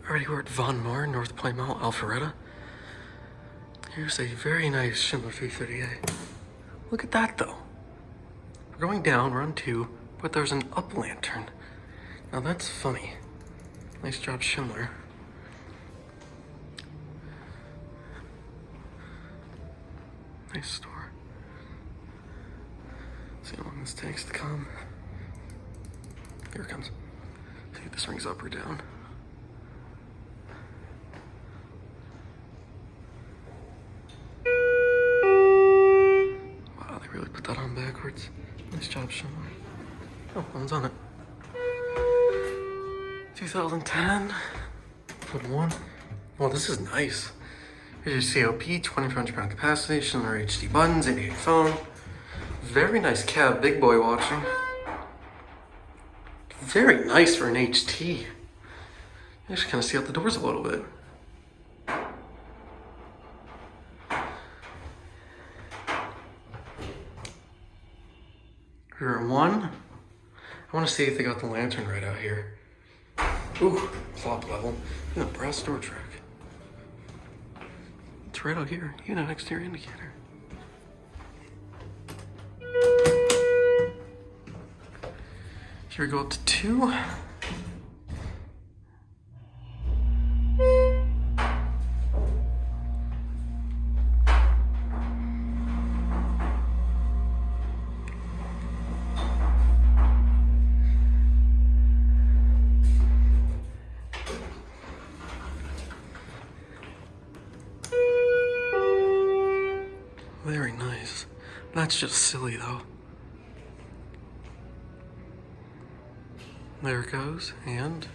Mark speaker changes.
Speaker 1: Alrighty, we're at Maur-North Plymouth, Alpharetta. Here's a very nice Schindler 330A. Look at that though. We're going down, we're on 2, but there's an up lantern. Now that's funny. Nice job, Schindler. Nice store. See how long this takes to come. Here it comes. See if this rings up or down. Wow, they really put that on backwards. Nice job, Schindler. Oh, one's on it. 2010. Put 1. Well, this is nice. Here's your COP, 2,500 pound capacity, Schindler HD buttons, 88 phone. Very nice cab, big boy watching. Very nice for an HT. You actually kind of see out the doors a little bit. Rear 1. I want to see if they got the lantern right out here. Ooh, flop level. And a brass door track. It's right out here. You got an exterior indicator. Here we go up to 2. Very nice. That's just silly though. There it goes, and